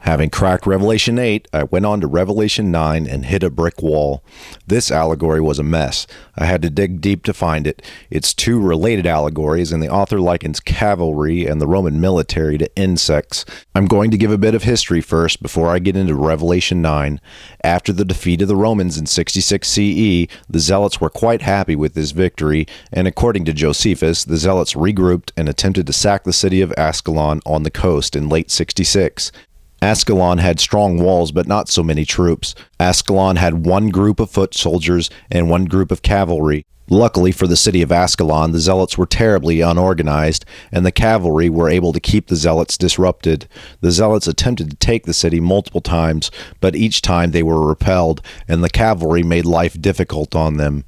Having cracked Revelation 8, I went on to Revelation 9 and hit a brick wall. This allegory was a mess. I had to dig deep to find it. It's two related allegories, and the author likens cavalry and the Roman military to insects. I'm going to give a bit of history first before I get into Revelation 9. After the defeat of the Romans in 66 CE, the Zealots were quite happy with this victory, and according to Josephus, the Zealots regrouped and attempted to sack the city of Ascalon on the coast in late 66. Ascalon had strong walls, but not so many troops. Ascalon had one group of foot soldiers and one group of cavalry. Luckily for the city of Ascalon, the Zealots were terribly unorganized, and the cavalry were able to keep the Zealots disrupted. The Zealots attempted to take the city multiple times, but each time they were repelled, and the cavalry made life difficult on them.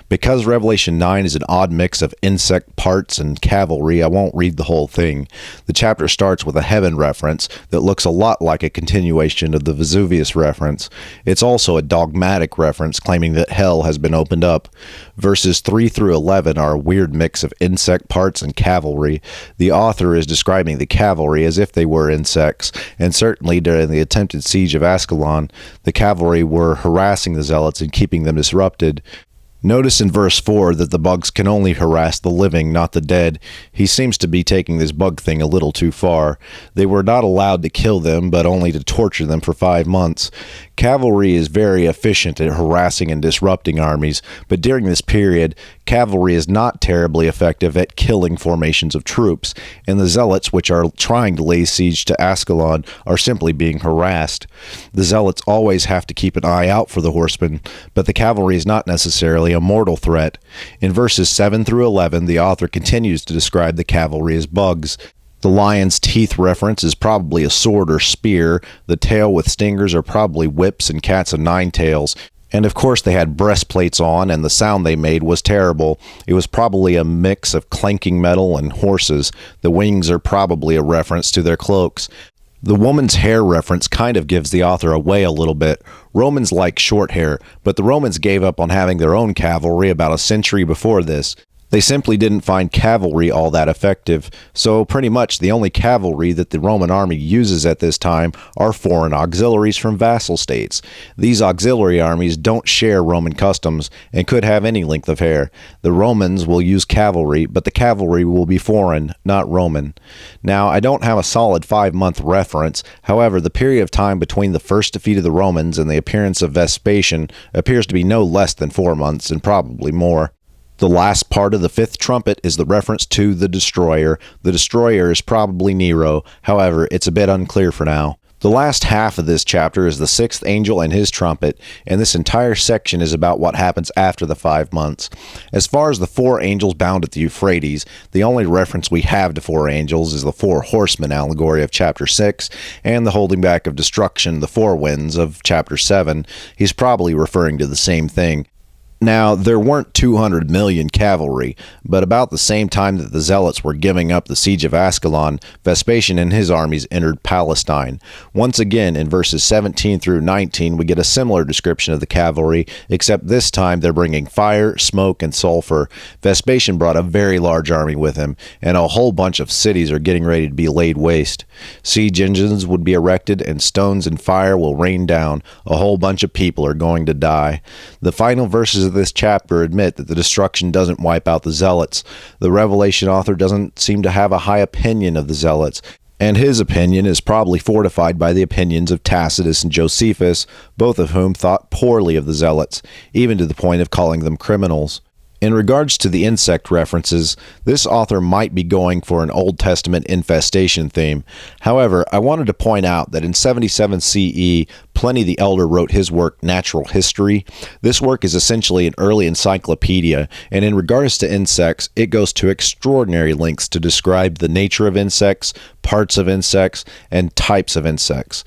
Because Revelation 9 is an odd mix of insect parts and cavalry, I won't read the whole thing. The chapter starts with a heaven reference that looks a lot like a continuation of the Vesuvius reference. It's also a dogmatic reference claiming that hell has been opened up. Verses 3 through 11 are a weird mix of insect parts and cavalry. The author is describing the cavalry as if they were insects, and certainly during the attempted siege of Ascalon, the cavalry were harassing the Zealots and keeping them disrupted. Notice in verse 4 that the bugs can only harass the living, not the dead. He seems to be taking this bug thing a little too far. They were not allowed to kill them, but only to torture them for 5 months. Cavalry is very efficient at harassing and disrupting armies, but during this period, cavalry is not terribly effective at killing formations of troops, and the Zealots, which are trying to lay siege to Ascalon, are simply being harassed. The Zealots always have to keep an eye out for the horsemen, but the cavalry is not necessarily a mortal threat. In verses 7 through 11, the author continues to describe the cavalry as bugs. The lion's teeth reference is probably a sword or spear. The tail with stingers are probably whips and cats of nine tails. And of course they had breastplates on, and the sound they made was terrible. It was probably a mix of clanking metal and horses. The wings are probably a reference to their cloaks. The woman's hair reference kind of gives the author away a little bit. Romans like short hair, but the Romans gave up on having their own cavalry about a century before this. They simply didn't find cavalry all that effective, so pretty much the only cavalry that the Roman army uses at this time are foreign auxiliaries from vassal states. These auxiliary armies don't share Roman customs and could have any length of hair. The Romans will use cavalry, but the cavalry will be foreign, not Roman. Now, I don't have a solid 5-month reference. However, the period of time between the first defeat of the Romans and the appearance of Vespasian appears to be no less than 4 months, and probably more. The last part of the fifth trumpet is the reference to the destroyer. The destroyer is probably Nero. However, it's a bit unclear for now. The last half of this chapter is the sixth angel and his trumpet, and this entire section is about what happens after the 5 months. As far as the 4 angels bound at the Euphrates, the only reference we have to 4 angels is the 4 horsemen allegory of chapter 6, and the holding back of destruction, the 4 winds of chapter 7. He's probably referring to the same thing. Now, there weren't 200 million cavalry, but about the same time that the Zealots were giving up the siege of Ascalon, Vespasian and his armies entered Palestine. Once again, in verses 17 through 19, we get a similar description of the cavalry, except this time they're bringing fire, smoke, and sulfur. Vespasian brought a very large army with him, and a whole bunch of cities are getting ready to be laid waste. Siege engines would be erected, and stones and fire will rain down. A whole bunch of people are going to die. The final verses of this chapter admit that the destruction doesn't wipe out the Zealots. The Revelation author doesn't seem to have a high opinion of the Zealots, and his opinion is probably fortified by the opinions of Tacitus and Josephus, both of whom thought poorly of the Zealots, even to the point of calling them criminals. In regards to the insect references, this author might be going for an Old Testament infestation theme. However, I wanted to point out that in 77 CE, Pliny the Elder wrote his work Natural History. This work is essentially an early encyclopedia, and in regards to insects, it goes to extraordinary lengths to describe the nature of insects, parts of insects, and types of insects.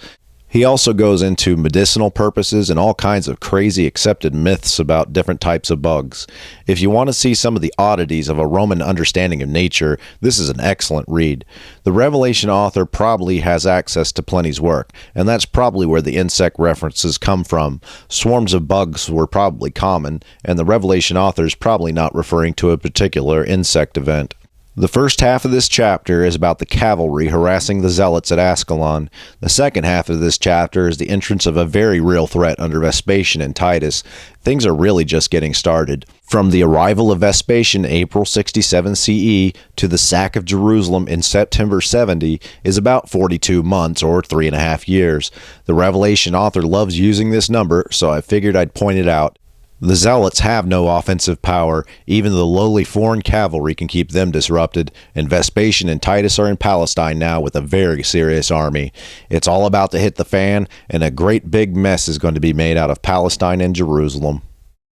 He also goes into medicinal purposes and all kinds of crazy accepted myths about different types of bugs. If you want to see some of the oddities of a Roman understanding of nature, this is an excellent read. The Revelation author probably has access to Pliny's work, and that's probably where the insect references come from. Swarms of bugs were probably common, and the Revelation author is probably not referring to a particular insect event. The first half of this chapter is about the cavalry harassing the zealots at Ascalon. The second half of this chapter is the entrance of a very real threat under Vespasian and Titus. Things are really just getting started. From the arrival of Vespasian April 67 CE to the sack of Jerusalem in September 70 is about 42 months or 3.5 years. The Revelation author loves using this number, so I figured I'd point it out. The Zealots have no offensive power. Even the lowly foreign cavalry can keep them disrupted, and Vespasian and Titus are in Palestine now with a very serious army. It's all about to hit the fan, and a great big mess is going to be made out of Palestine and Jerusalem.